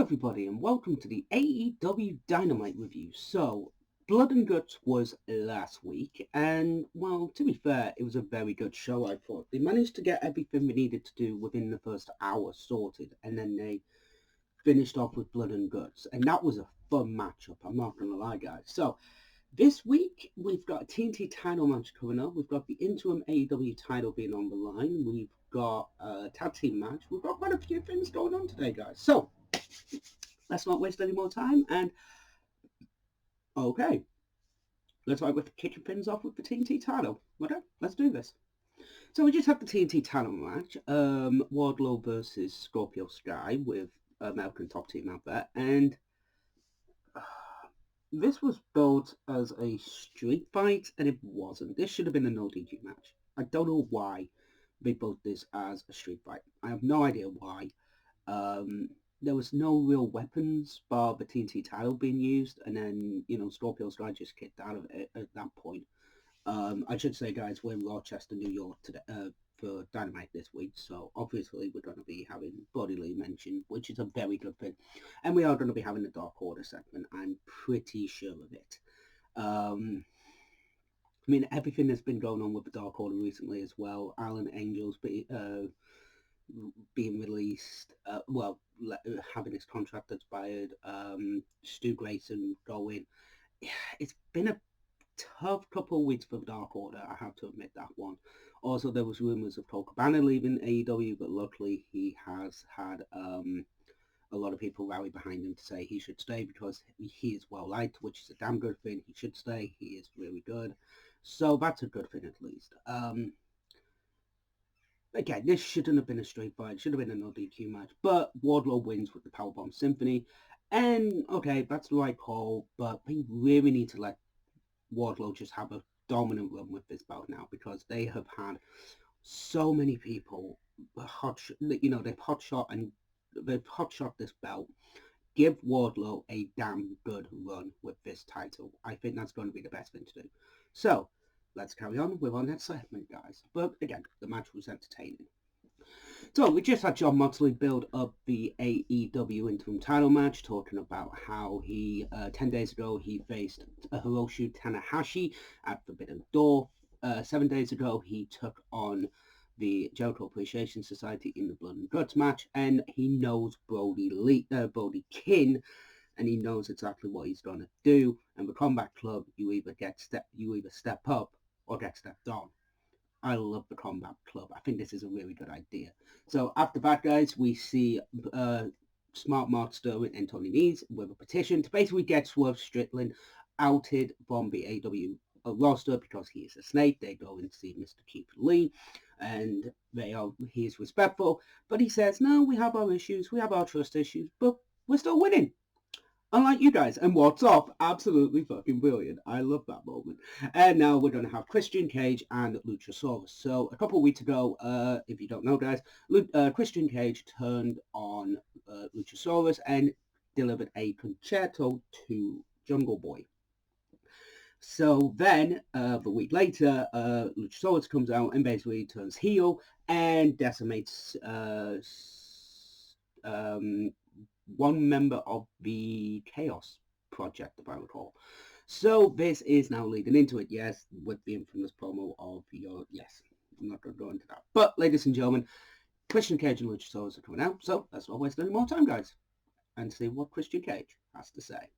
everybody, and welcome to the AEW Dynamite review. So, Blood and Guts was last week, and, well, to be fair, it was a very good show, I thought. They managed to get everything we needed to do within the first hour sorted, and then they finished off with Blood and Guts, and that was a fun matchup, I'm not going to lie, guys. So, this week, we've got a TNT title match coming up. We've got the interim AEW title being on the line. We've got a tag team match. We've got quite a few things going on today, guys. So, let's not waste any more time. And, okay, let's start with kicking things off with the TNT title. Okay, let's do this. So we just have the TNT title match. Wardlow versus Scorpio Sky with American Top Team out there. And this was built as a street fight, and it wasn't. This should have been a no DQ match. I don't know why they built this as a street fight. I have no idea why. There was no real weapons bar the TNT title being used, and then, Scorpio Sky just kicked out of it at that point. I should say, guys, we're in Rochester, New York today for Dynamite this week, so obviously we're going to be having Brody Lee mentioned, which is a very good thing, and we are going to be having the Dark Order segment. I'm pretty sure of it. I mean, everything that's been going on with the Dark Order recently as well. Alan Angels being released, having his contract expired, Stu Grayson going. It's been a tough couple of weeks for the Dark Order, I have to admit that one. Also, there was rumours of Cole Cabana leaving AEW, but luckily he has had a lot of people rally behind him to say he should stay because he is well liked, which is a damn good thing. He should stay. He is really good. So that's a good thing at least. Again, this shouldn't have been a straight fight. It should have been a no DQ match. But Wardlow wins with the Powerbomb Symphony. And, okay, that's the right call. But they really need to let Wardlow just have a dominant run with this belt now, because they have had so many people they've hotshot this belt. Give Wardlow a damn good run with this title. I think that's going to be the best thing to do. So, let's carry on with our next segment, guys. But again, the match was entertaining. So, we just had Jon Moxley build up the AEW interim title match, talking about how 10 days ago, he faced Hiroshi Tanahashi at Forbidden Door. 7 days ago, he took on the Jericho Appreciation Society in the Blood and Guts match, and he knows Brody King, and he knows exactly what he's going to do. And the Combat Club, you either step up or get stepped on. I love the Combat Club. I think this is a really good idea. So after that, guys, we see Smart Mark Sterling and Tony Nese with a petition to basically get Swerve Strickland outed from the AEW roster because he is a snake. They go and see Mr. Keith Lee, and he is respectful, but he says, no, we have our issues, we have our trust issues, but we're still winning. Unlike you guys. And what's up? Absolutely fucking brilliant. I love that moment. And now we're going to have Christian Cage and Luchasaurus. So a couple of weeks ago, if you don't know, guys, Christian Cage turned on Luchasaurus and delivered a concerto to Jungle Boy. So then, the week later, Luchasaurus comes out and basically turns heel and decimates one member of the Chaos Project, if I recall. So this is now leading into it, yes, with the infamous promo of yes, I'm not going to go into that. But, ladies and gentlemen, Christian Cage and Luchasaurus are coming out, so let's not waste any more time, guys, and see what Christian Cage has to say.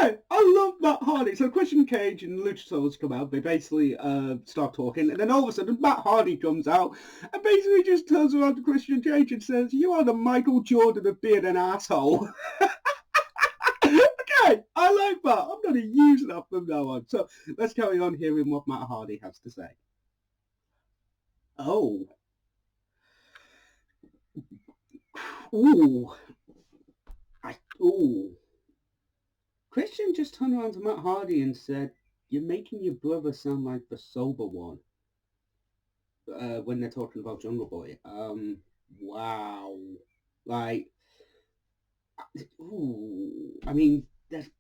Okay, I love Matt Hardy. So Christian Cage and Luchasaurus come out. They basically start talking, and then all of a sudden Matt Hardy comes out and basically just turns around to Christian Cage and says, "You are the Michael Jordan of being an asshole." Okay, I like that. I'm going to use that from now on. So let's carry on hearing what Matt Hardy has to say. Oh. Ooh. Ooh. Christian just turned around to Matt Hardy and said, "You're making your brother sound like the sober one." When they're talking about Jungle Boy. Wow. Like, ooh. I mean, there's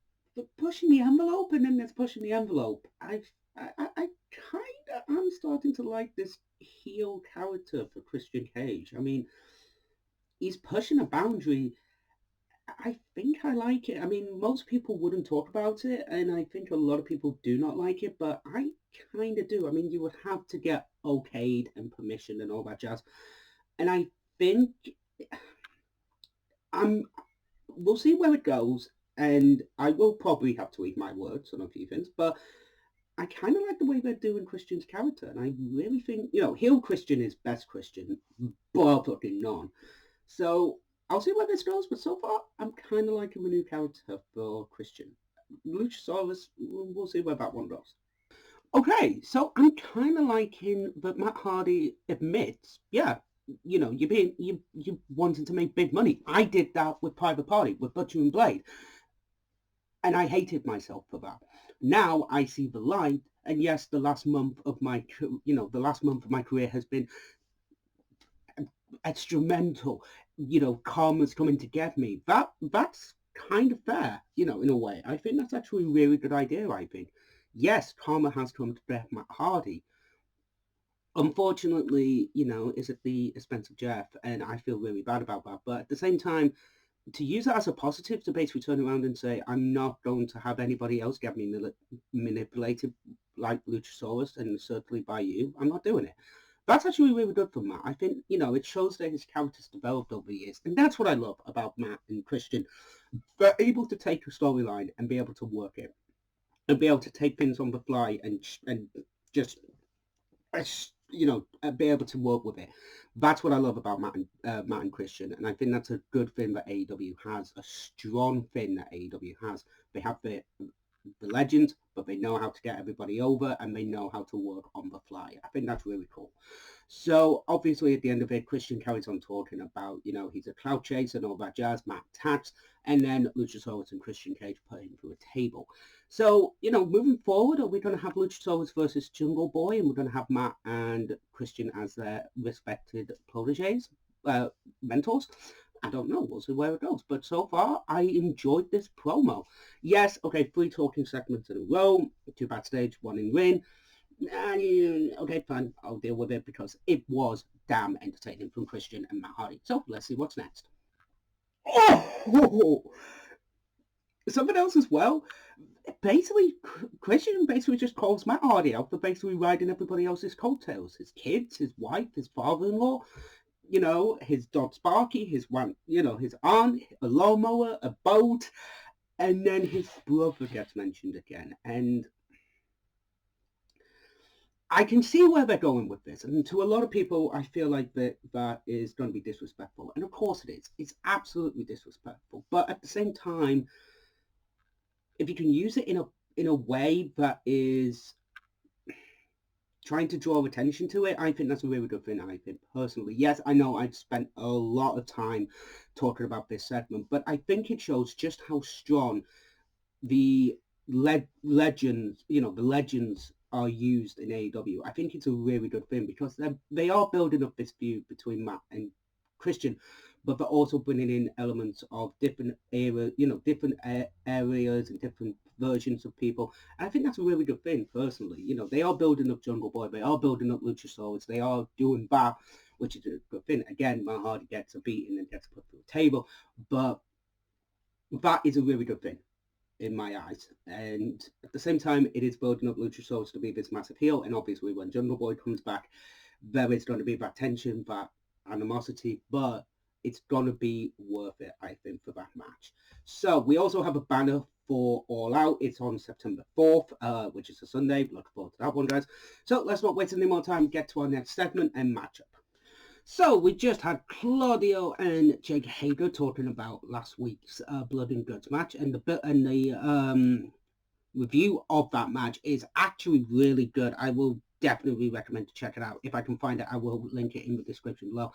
pushing the envelope, and then there's pushing the envelope. I kind of am starting to like this heel character for Christian Cage. I mean, he's pushing a boundary, I think I like it. I mean, most people wouldn't talk about it, and I think a lot of people do not like it, but I kind of do. I mean, you would have to get okayed and permission and all that jazz. And I think I'm. We'll see where it goes, and I will probably have to eat my words on a few things, but I kind of like the way they're doing Christian's character, and I really think, heel Christian is best Christian, bar fucking none. So I'll see where this goes, but so far I'm kind of liking the new character for Christian. Luchasaurus, we'll see where that one goes. Okay, so I'm kind of liking that Matt Hardy admits, yeah, you wanted to make big money. I did that with Private Party, with Butcher and Blade, and I hated myself for that. Now I see the light, and yes, the last month of my career has been instrumental. Karma's coming to get me. That's kind of fair, in a way. I think that's actually a really good idea. I think, yes, karma has come to get Matt Hardy. Unfortunately, is at the expense of Jeff, and I feel really bad about that. But at the same time, to use that as a positive, to basically turn around and say, I'm not going to have anybody else get me manipulated like Luchasaurus, and certainly by you, I'm not doing it. That's actually really good for Matt. I think, it shows that his character's developed over the years. And that's what I love about Matt and Christian. They're able to take a storyline and be able to work it. And be able to take things on the fly and just, be able to work with it. That's what I love about Matt and Christian. And I think that's a good thing that AEW has, a strong thing that AEW has. They have the legends, but they know how to get everybody over, and they know how to work on the fly. I think that's really cool. So obviously at the end of it, Christian carries on talking about, he's a cloud chaser and all that jazz, Matt attacks, and then Luchasaurus and Christian Cage put him through a table. So, moving forward, are we going to have Luchasaurus versus Jungle Boy, and we're going to have Matt and Christian as their respected proteges, mentors? I don't know. We'll see where it goes. But so far, I enjoyed this promo. Yes, okay, 3 talking segments in a row, 2 backstage, 1 in ring. Okay, fine. I'll deal with it because it was damn entertaining from Christian and Matt Hardy. So let's see what's next. Oh, something else as well. Basically, Christian just calls Matt Hardy out for basically riding everybody else's coattails. His kids, his wife, his father-in-law, his dog Sparky, his aunt, a lawnmower, a boat, and then his brother gets mentioned again. And I can see where they're going with this. And to a lot of people, I feel like that is going to be disrespectful. And of course it is. It's absolutely disrespectful. But at the same time, if you can use it in a way that is trying to draw attention to it, I think that's a really good thing, I think, personally. Yes, I know I've spent a lot of time talking about this segment, but I think it shows just how strong the legends, the legends are used in AEW. I think it's a really good thing because they are building up this feud between Matt and Christian, but they're also bringing in elements of different areas and different versions of people. And I think that's a really good thing, personally. They are building up Jungle Boy, they are building up Luchasaurus, they are doing that, which is a good thing. Again, Matt Hardy gets a beating and gets put through a table, but that is a really good thing in my eyes. And at the same time, it is building up Luchasaurus to be this massive heel. And obviously, when Jungle Boy comes back, there is going to be that tension, that animosity, but it's going to be worth it, I think, for that match. So we also have a banner for All Out. It's on September 4th, which is a Sunday. Look forward to that one, guys. So let's not waste any more time. Get to our next segment and matchup. So we just had Claudio and Jake Hager talking about last week's Blood and Guts match, and the review of that match is actually really good. I will definitely recommend to check it out. If I can find it, I will link it in the description below.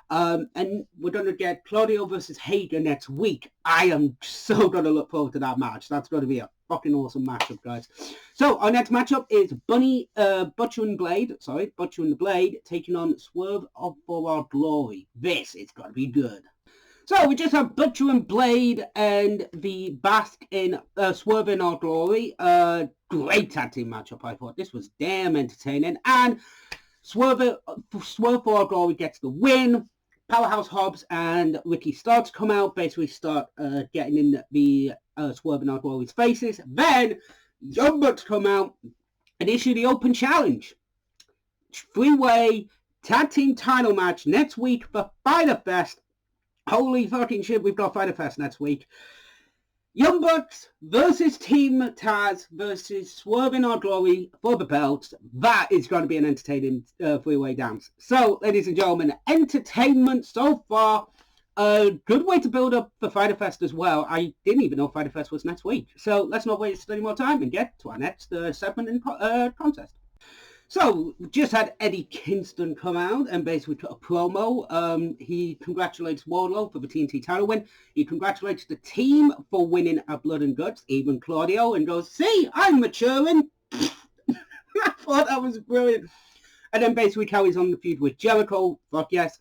And we're going to get Claudio versus Hager next week. I am so going to look forward to that match. That's going to be a fucking awesome matchup, guys. So our next matchup is Butcher and the Blade taking on Swerve for Our Glory. This is going to be good. So we just have Butcher and Blade and the Bask in Swerve in Our Glory. Great tag team matchup, I thought. This was damn entertaining. And Swerve for Our Glory gets the win. Powerhouse Hobbs and Ricky Starks come out, basically start getting in the Swerve and Outlaws' faces. Then Young Bucks come out and issue the open challenge. 3-way tag team title match next week for Fyter Fest. Holy fucking shit, we've got Fyter Fest next week. Young Bucks versus Team Taz versus Swerve in Our Glory for the belts. That is going to be an entertaining 3-way dance. So, ladies and gentlemen, entertainment so far. A good way to build up for Fyter Fest as well. I didn't even know Fyter Fest was next week. So, let's not waste any more time and get to our next segment in contest. So, just had Eddie Kingston come out and basically cut a promo. He congratulates Wardlow for the TNT title win. He congratulates the team for winning at Blood and Guts, even Claudio, and goes, see, I'm maturing. I thought that was brilliant. And then basically carries on the feud with Jericho. Fuck yes.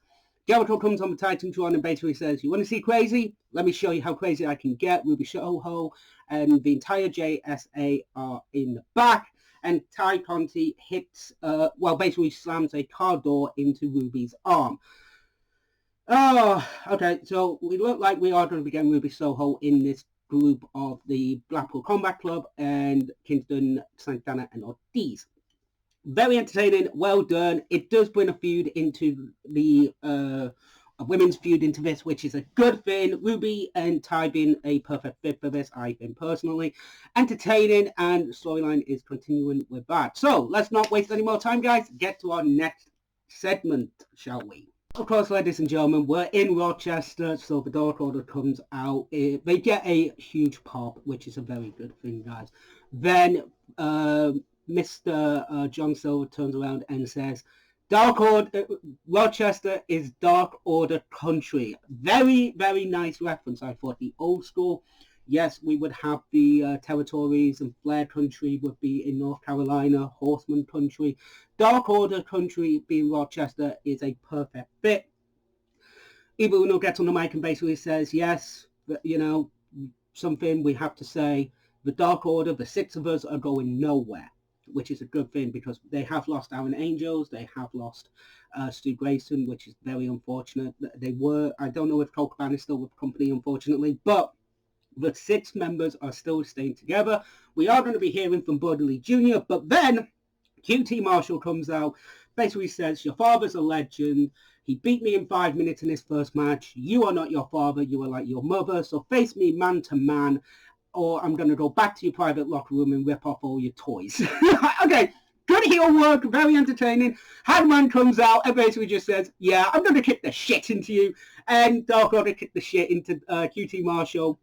Jericho comes on the Titantron and basically says, you want to see crazy? Let me show you how crazy I can get. Ruby Soho and the entire JSA are in the back. And Ty Conti hits, basically slams a car door into Ruby's arm. Oh, okay, so we look like we are going to be getting Ruby Soho in this group of the Blackpool Combat Club and Kingston, Santana, and Ortiz. Very entertaining, well done. It does bring a feud into the a women's feud into this, which is a good thing. Ruby and Ty being a perfect fit for this, I think personally. Entertaining, and storyline is continuing with that. So, let's not waste any more time, guys. Get to our next segment, shall we? Of course, ladies and gentlemen, we're in Rochester, so the Dark Order comes out. They get a huge pop, which is a very good thing, guys. Then, Mr. John Silver turns around and says, Dark Order, Rochester is Dark Order country. Very, very nice reference, I thought. The old school, yes, we would have the territories, and Flair country would be in North Carolina, Horseman country. Dark Order country being Rochester is a perfect fit. Evil Uno gets on the mic and basically says, yes, you know, something we have to say. The Dark Order, the 6 of us, are going nowhere, which is a good thing because they have lost Aaron Angels, they have lost Stu Grayson, which is very unfortunate. They were, I don't know if Cole Cabana is still with the company, unfortunately, but the 6 members are still staying together. We are going to be hearing from Buddy Lee Jr., but then QT Marshall comes out, basically says, your father's a legend. He beat me in 5 minutes in his first match. You are not your father. You are like your mother. So face me man to man, or I'm going to go back to your private locker room and rip off all your toys. Okay, good heel work, very entertaining. Hangman comes out and basically just says, yeah, I'm going to kick the shit into you. And Dark Order kick the shit into QT Marshall.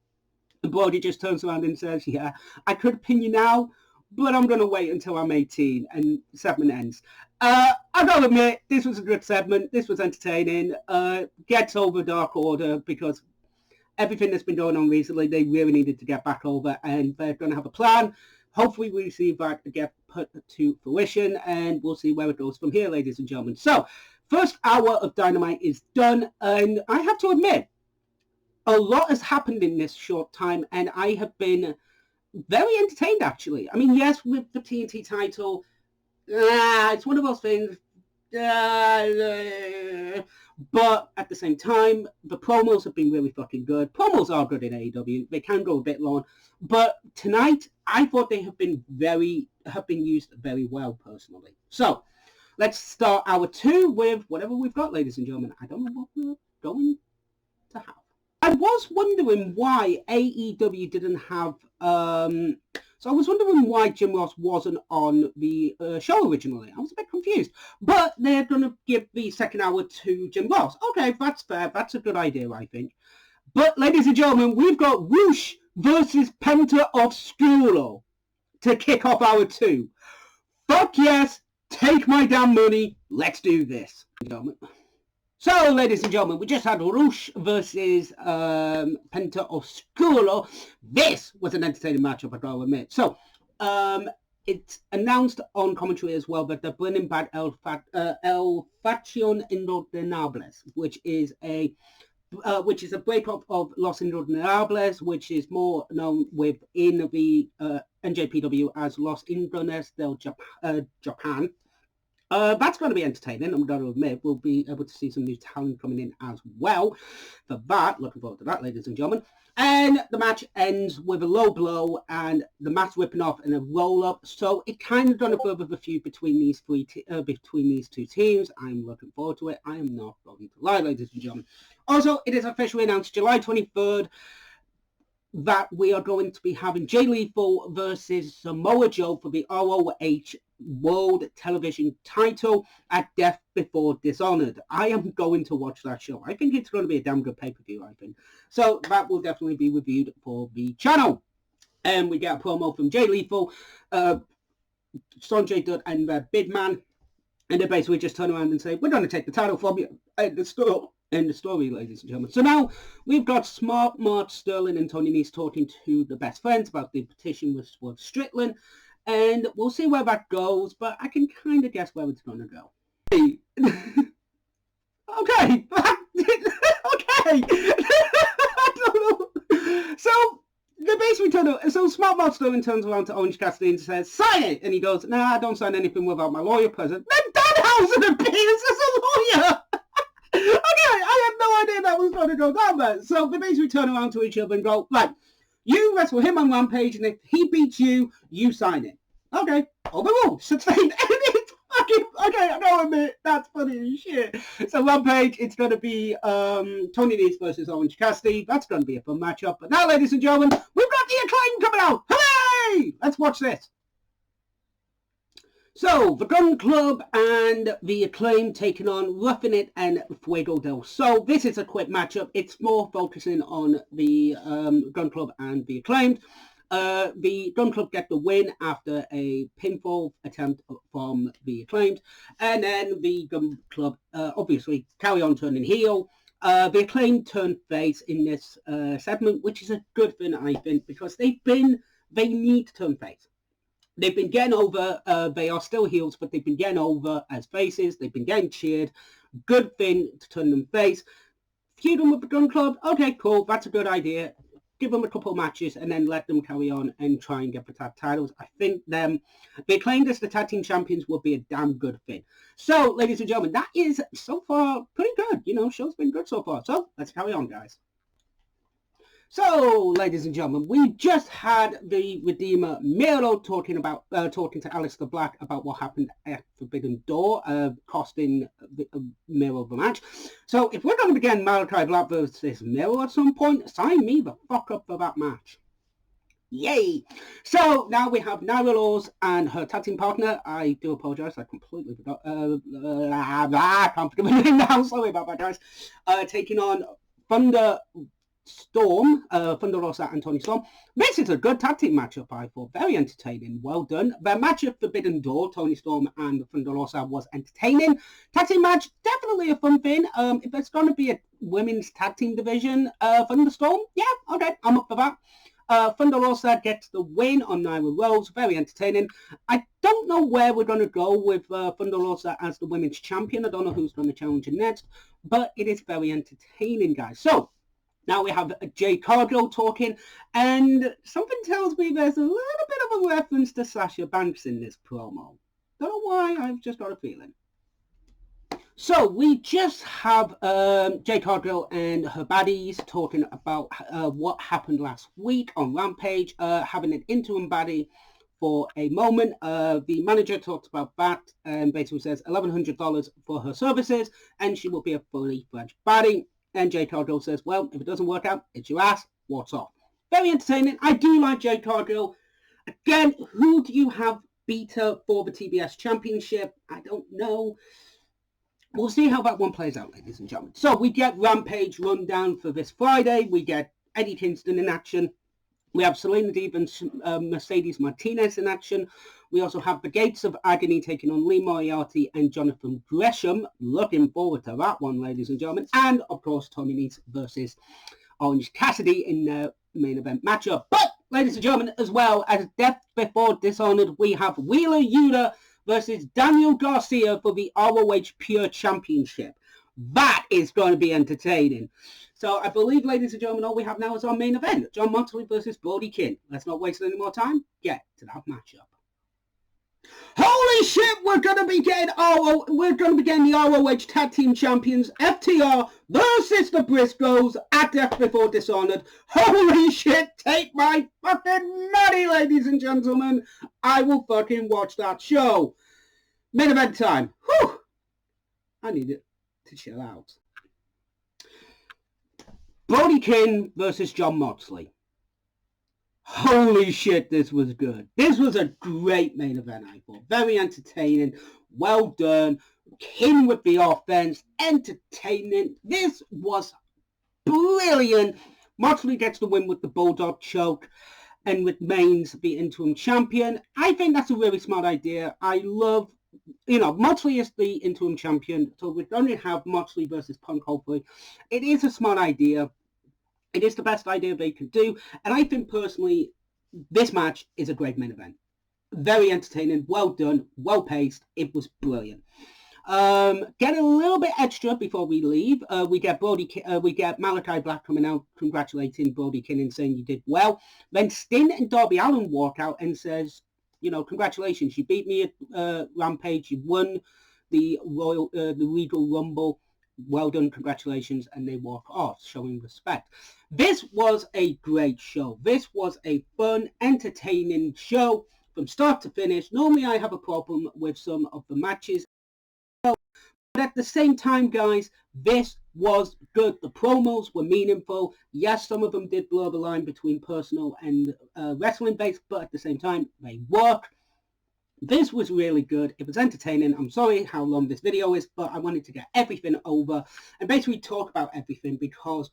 And Brody just turns around and says, yeah, I could pin you now, but I'm going to wait until I'm 18. And the segment ends. I got to admit, this was a good segment. This was entertaining. Gets over Dark Order because everything that's been going on recently, they really needed to get back over, and they're going to have a plan. Hopefully we see that get put to fruition, and we'll see where it goes from here, ladies and gentlemen. So, first hour of Dynamite is done, and I have to admit, a lot has happened in this short time, and I have been very entertained, actually. I mean, yes, with the TNT title, it's one of those things, but at the same time, the promos have been really fucking good. Promos are good in AEW. They can go a bit long. But tonight, I thought they have been used very well, personally. So, let's start hour 2 with whatever we've got, ladies and gentlemen. I don't know what we're going to have. I was wondering why AEW didn't have... So I was wondering why Jim Ross wasn't on the show originally. I was a bit confused. But they're going to give the second hour to Jim Ross. Okay, that's fair. That's a good idea, I think. But, ladies and gentlemen, we've got Whoosh versus Penta Oscuro to kick off hour 2. Fuck yes, take my damn money. Let's do this. So, ladies and gentlemen, we just had Whoosh versus Penta Oscuro. This was an entertaining matchup, I gotta admit. So, it's announced on commentary as well that they're bringing back El Faction Indordenables, which is a breakup of Los Indordenables, which is more known within the NJPW as Los Indones del Japan. That's going to be entertaining. I'm going to admit we'll be able to see some new talent coming in as well for that. Looking forward to that, ladies and gentlemen. And the match ends with a low blow and the match whipping off and a roll up. So it kind of done a bit of a feud between these between these two teams. I'm looking forward to it. I am not going to lie, ladies and gentlemen. Also, it is officially announced July 23rd that we are going to be having Jay Lethal versus Samoa Joe for the ROH World Television title at Death Before Dishonored. I am going to watch that show. I think it's going to be a damn good pay-per-view, I think. So that will definitely be reviewed for the channel. And we get a promo from Jay Lethal, Sanjay Dutt, and Big Man. And they basically just turn around and say, we're going to take the title from you. And the story, ladies and gentlemen. So now we've got Smart Mark Sterling and Tony Nese talking to the best friends about the petition with Swerve Strickland. And we'll see where that goes, but I can kind of guess where it's going to go. Okay. Okay. I don't know. So they basically so Smart Mark Sterling turns around to Orange Cassidy and says, sign it! And he goes, nah, I don't sign anything without my lawyer present. Then Danhausen appears as a lawyer! Okay, I had no idea that was going to go down there. So they basically turn around to each other and go, right, you wrestle him on Rampage, and if he beats you, you sign it. Okay, all the rules. Sustained. Okay, I know, admit, that's funny as shit. So Rampage, it's going to be Tony Nese versus Orange Cassidy. That's going to be a fun matchup. But now, ladies and gentlemen, we've got the Acclaim coming out. Hooray! Let's watch this. So, the Gun Club and the Acclaim taking on Roughing It and Fuego del Sol. This is a quick matchup. It's more focusing on the Gun Club and the Acclaimed. The Gun Club get the win after a pinfall attempt from the Acclaimed. And then the Gun Club obviously carry on turning heel. The Acclaimed turn face in this segment, which is a good thing, I think, because they need to turn face. They've been getting over, they are still heels, but they've been getting over as faces. They've been getting cheered. Good thing to turn them face. Feud them with the Gun Club. Okay, cool. That's a good idea. Give them a couple of matches and then let them carry on and try and get the tag titles. I think they claimed as the tag team champions would be a damn good thing. So, ladies and gentlemen, that is so far pretty good. You know, show's been good so far. So, let's carry on, guys. So, ladies and gentlemen, we just had the Redeemer Miro talking to Aleister Black about what happened at Forbidden Door, costing Miro the match. So, if we're going to begin Malachi Black versus Miro at some point, sign me the fuck up for that match. Yay! So, now we have Nyla Laws and her tag team partner. I do apologize, I completely forgot. I can't think of her name now. Sorry about that, guys. Taking on Thunder Rosa and Toni Storm. This is a good tag team matchup, I thought. Very entertaining. Well done. The match at Forbidden Door, Toni Storm and Thunder Rosa, was entertaining. Tag team match, definitely a fun thing. If there's going to be a women's tag team division, Thunderstorm, yeah, okay, I'm up for that. Thunder Rosa gets the win on Nyla Rose. Very entertaining. I don't know where we're going to go with Thunder Rosa as the women's champion. I don't know who's going to challenge her next, but it is very entertaining, guys. So, now we have Jay Cargill talking, and something tells me there's a little bit of a reference to Sasha Banks in this promo. Don't know why, I've just got a feeling. So we just have Jay Cargill and her baddies talking about what happened last week on Rampage, having an interim baddie for a moment. The manager talks about that and basically says $1,100 for her services, and she will be a fully fledged baddie. And Jay Cargill says, well, if it doesn't work out, it's your ass. What's off? Very entertaining. I do like Jay Cargill. Again, who do you have beat her for the TBS Championship? I don't know. We'll see how that one plays out, ladies and gentlemen. So we get Rampage rundown for this Friday. We get Eddie Kingston in action. We have Selena Deeb and Mercedes Martinez in action. We also have the Gates of Agony taking on Lee Moriarty and Jonathan Gresham. Looking forward to that one, ladies and gentlemen. And, of course, Tony Nese versus Orange Cassidy in the main event matchup. But, ladies and gentlemen, as well as Death Before Dishonored, we have Wheeler Yuta versus Daniel Garcia for the ROH Pure Championship. That is going to be entertaining. So I believe, ladies and gentlemen, all we have now is our main event. John Moxley versus Brody King. Let's not waste any more time. Get to that matchup. Holy shit, we're gonna be getting the ROH Tag Team Champions FTR versus the Briscoes at Death Before Dishonored. Holy shit, take my fucking money, ladies and gentlemen. I will fucking watch that show. Main event time. Whew. I need it to chill out. Brody King versus John Moxley. Holy shit, this was good. This was a great main event, I thought. Very entertaining. Well done. King with the offense. Entertainment. This was brilliant. Moxley gets the win with the Bulldog choke and remains the interim champion. I think that's a really smart idea. I love, Moxley is the interim champion, so we're going to have Moxley versus Punk, hopefully. It is a smart idea. It is the best idea they could do. And I think, personally, this match is a great main event. Very entertaining, well done, well paced. It was brilliant. Get a little bit extra before we leave. We get Malachi Black coming out congratulating Brody King and saying you did well. Then Sting and Darby Allin walk out and says, congratulations, you beat me at Rampage, you won the Regal Rumble. Well done, congratulations, and they walk off, showing respect. This was a great show. This was a fun, entertaining show from start to finish. Normally, I have a problem with some of the matches. But at the same time, guys, this was good. The promos were meaningful. Yes, some of them did blur the line between personal and wrestling-based, but at the same time, they work. This was really good. It was entertaining. I'm sorry how long this video is, but I wanted to get everything over and basically talk about everything because,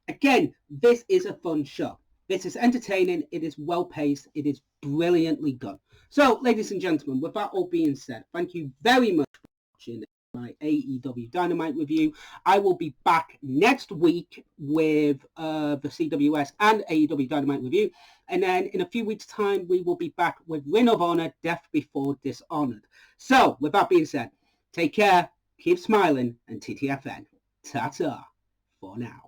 again, this is a fun show. This is entertaining. It is well-paced. It is brilliantly done. So, ladies and gentlemen, with that all being said, thank you very much for watching my AEW Dynamite review. I will be back next week with the CWS and AEW Dynamite review. And then in a few weeks' time, we will be back with Ring of Honor, Death Before Dishonored. So, with that being said, take care, keep smiling, and TTFN. Ta-ta for now.